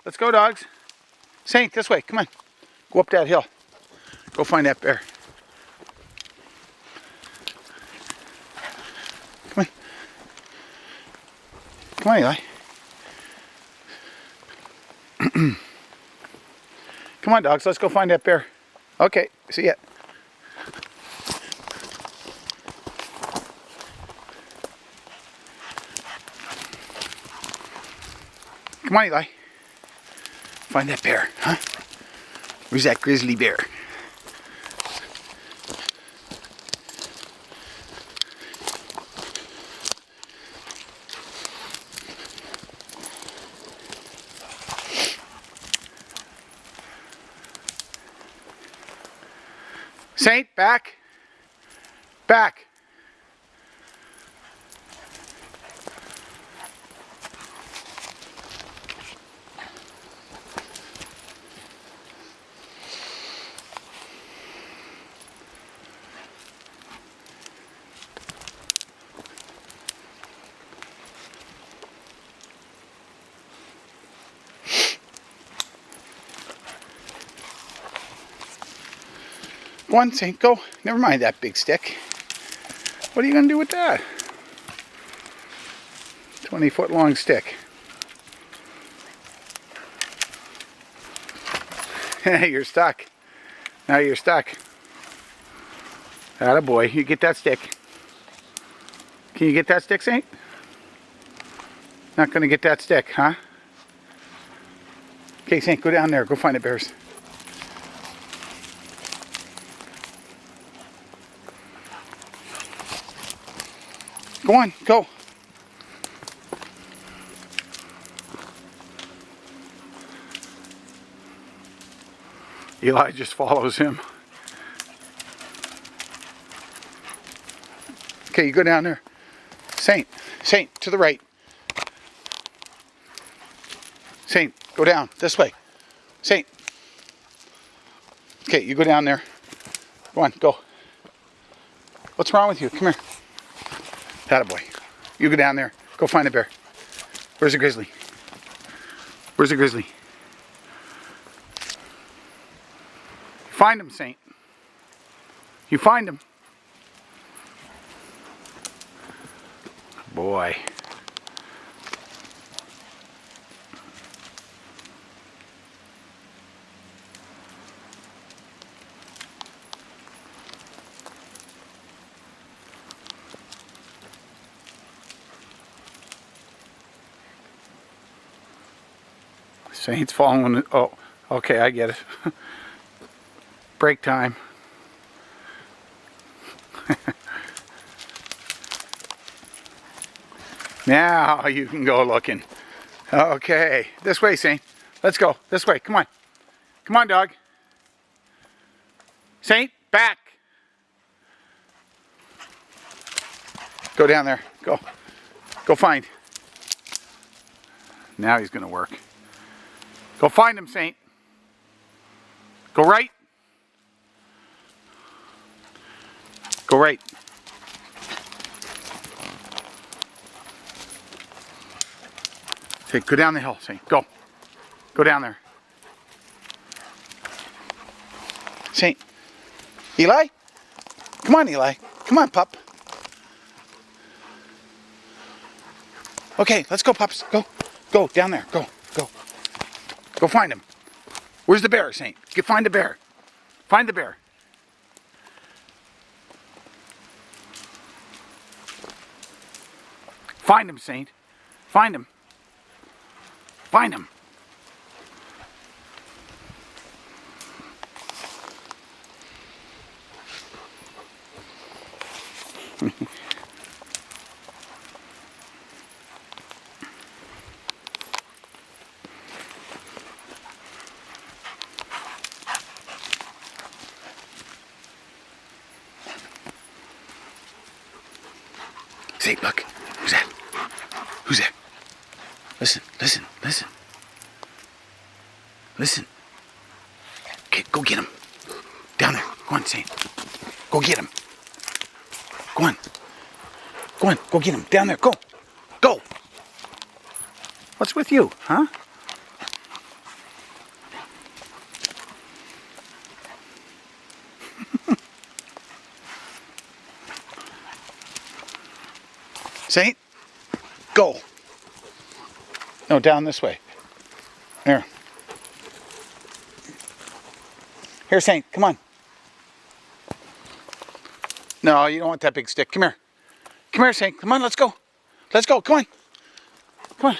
Let's go, dogs. Saint, this way. Come on. Go up that hill. Go find that bear. Come on. Come on, Eli. Come on, dogs. Let's go find that bear. Okay. See ya. Come on, Eli. Find that bear, huh? Where's that grizzly bear? Saint, back. Back. Go on, Saint, go. Never mind that big stick. What are you going to do with that? 20-foot long stick. You're stuck. Now you're stuck. Attaboy, you get that stick. Can you get that stick, Saint? Not going to get that stick, huh? Okay, Saint, go down there. Go find the bears. Go on, go. Eli just follows him. Okay, you go down there. Saint, to the right. Saint, go down, this way. Saint. Okay, you go down there. Go on, go. What's wrong with you? Come here. Attaboy. You go down there. Go find a bear. Where's the grizzly? Where's the grizzly? Find him, Saint. You find him. Boy. Saint's following. Oh, okay, I get it. Break time. Now you can go looking. Okay, this way, Saint. Let's go. This way. Come on. Come on, dog. Saint, back. Go down there. Go. Go find. Now he's going to work. Go find him, Saint. Go right. Go right. Okay, go down the hill, Saint. Go. Go down there. Saint. Eli? Come on, Eli. Come on, pup. Okay, let's go, pups. Go. Go, down there. Go. Go. Go find him. Where's the bear, Saint? Find the bear. Find the bear. Find him, Saint. Find him. Find him. Saint, look. Who's that? Who's that? Listen, listen, listen. Listen. Okay, go get him. Down there. Go on, Saint. Go get him. Go on. Go on, go get him. Down there. Go. Go. What's with you, huh? Saint, go. No, down this way. Here. Here, Saint, come on. No, you don't want that big stick. Come here. Come here, Saint. Come on, let's go. Let's go. Come on. Come on.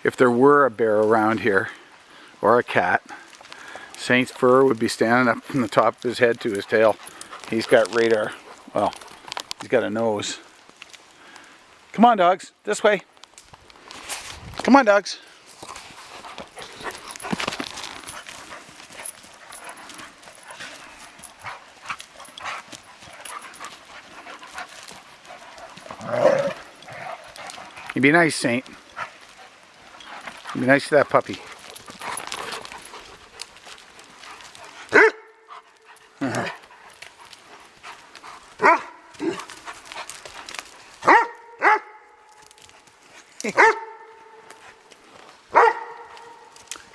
If there were a bear around here, or a cat, Saint's fur would be standing up from the top of his head to his tail. He's got radar. Well, he's got a nose. Come on, dogs. This way. Come on, dogs. You be nice, Saint. You be nice to that puppy.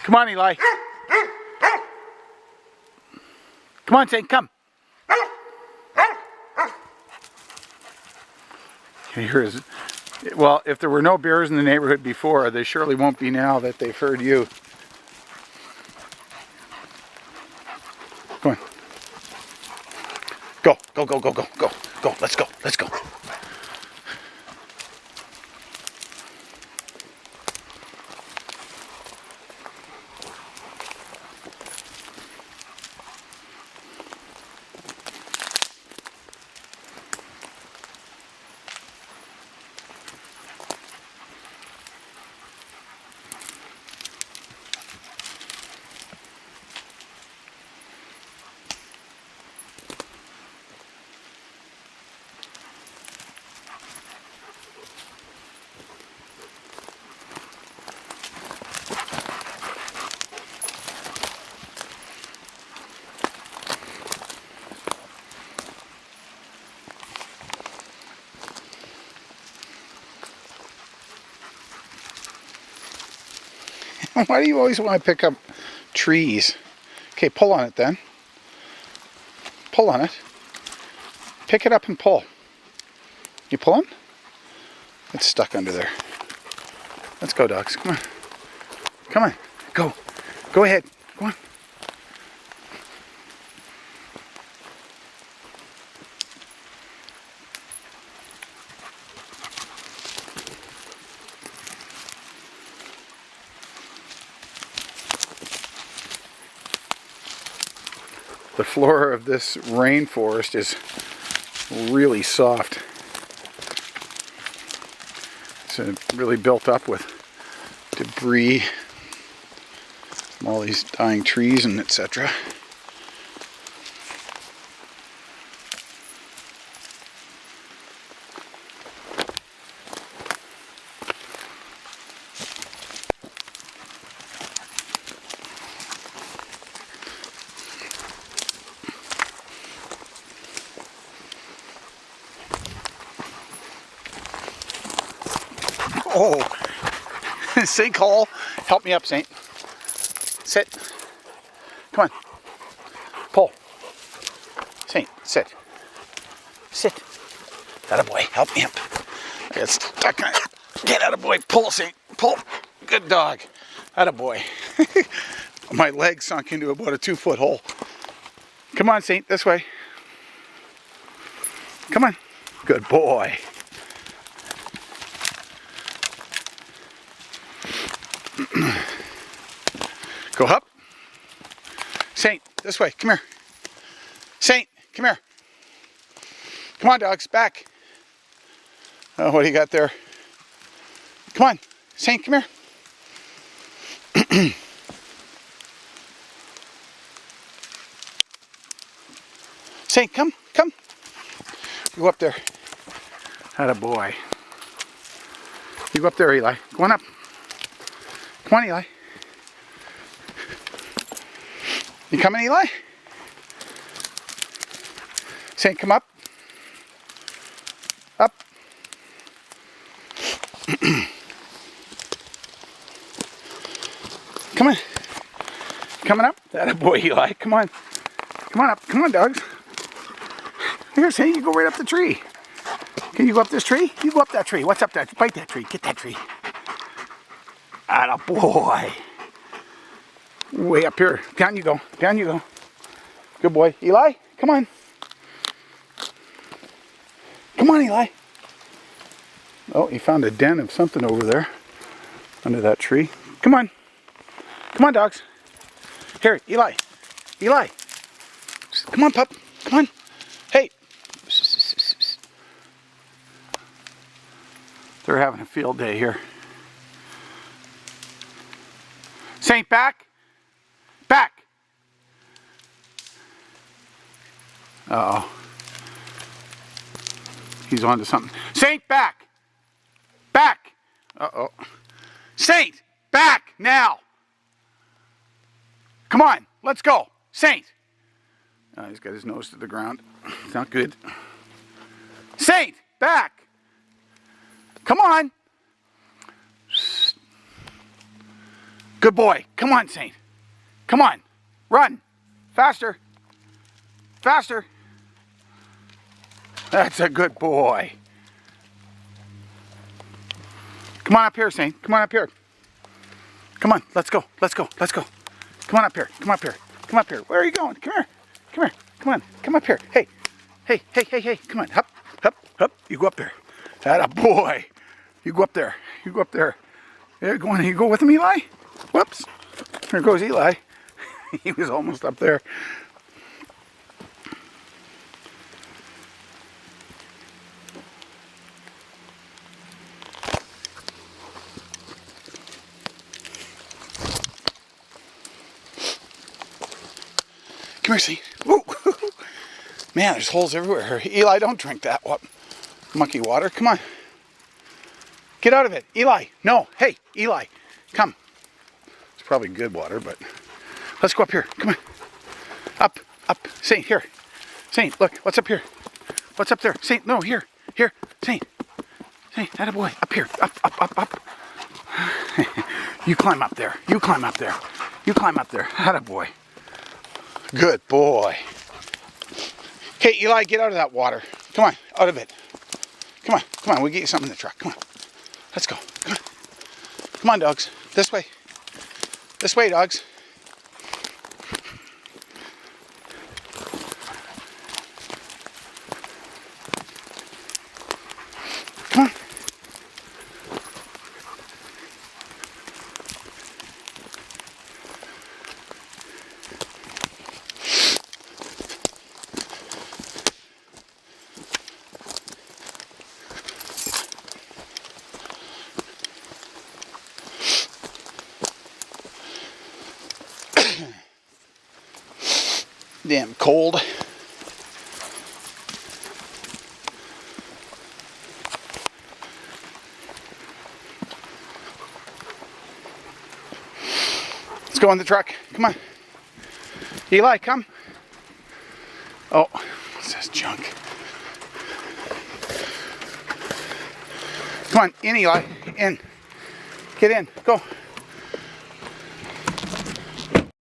Come on, Eli. Come on, Saint, come. Can you hear his... Well, if there were no bears in the neighborhood before, there surely won't be now that they've heard you. Come on. Go, go, go, go, go, go, go. Let's go, let's go. Why do you always want to pick up trees? Okay, pull on it then. Pull on it. Pick it up and pull. You pulling? It's stuck under there. Let's go, dogs. Come on. Come on. Go. Go ahead. Go on. The floor of this rainforest is really soft. It's really built up with debris from all these dying trees and etc. Oh, sinkhole. Help me up, Saint. Sit. Come on. Pull. Saint, sit. Sit. Attaboy, help me up. I got stuck on it. Get attaboy. Pull, Saint. Pull. Good dog. Attaboy. My leg sunk into about a 2-foot hole. Come on, Saint, this way. Come on. Good boy. Go up. Saint, this way. Come here. Saint, come here. Come on, dogs. Back. Oh, what do you got there? Come on. Saint, come here. Saint, come. Come. Go up there. Attaboy. You go up there, Eli. Go on up. Come on, Eli. You coming, Eli? Saint, come up. Up. Come on. Coming up. That boy, Eli. Come on. Come on up. Come on, dogs. Here, say you go right up the tree. Can you go up this tree? You go up that tree. What's up there? Bite that tree. Get that tree. Atta boy. Way up here. Down you go. Down you go. Good boy. Eli, come on. Come on, Eli. Oh, he found a den of something over there. Under that tree. Come on. Come on, dogs. Here, Eli. Eli. Come on, pup. Come on. Hey. They're having a field day here. Saint, back. Back. Uh-oh. He's on to something. Saint, back. Back. Uh-oh. Saint, back now. Come on, let's go. Saint. He's got his nose to the ground. It's not good. Saint, back. Come on. Good boy. Come on, Saint. Come on. Run. Faster. Faster. That's a good boy. Come on up here, Saint. Come on up here. Come on. Let's go. Let's go. Let's go. Come on up here. Come up here. Come up here. Where are you going? Come here. Come here. Come on. Come up here. Hey. Hey, hey, hey, hey. Come on. Hup, hup, hup. You go up there. Atta boy. You go up there. You go up there. There, go on. You go with him, Eli. Whoops. There goes Eli. He was almost up there. Come here, see. Woo. Man, there's holes everywhere. Eli, don't drink that monkey water. Come on. Get out of it. Eli, no. Hey, Eli, come. It's probably good water, but let's go up here. Come on. Up, up. Saint, here. Saint, look. What's up here? What's up there? Saint, no, here. Here. Saint. Saint, atta boy. Up here. Up, up, up, up. You climb up there. You climb up there. You climb up there. Atta boy. Good boy. Okay, Eli, get out of that water. Come on, out of it. Come on, come on. We'll get you something in the truck. Come on. Let's go. Come on. Come on, dogs. This way. This way, dogs. Come on. Damn cold. Let's go in the truck. Come on. Eli, come. Oh, what's this junk? Come on, in, Eli. In. Get in. Go.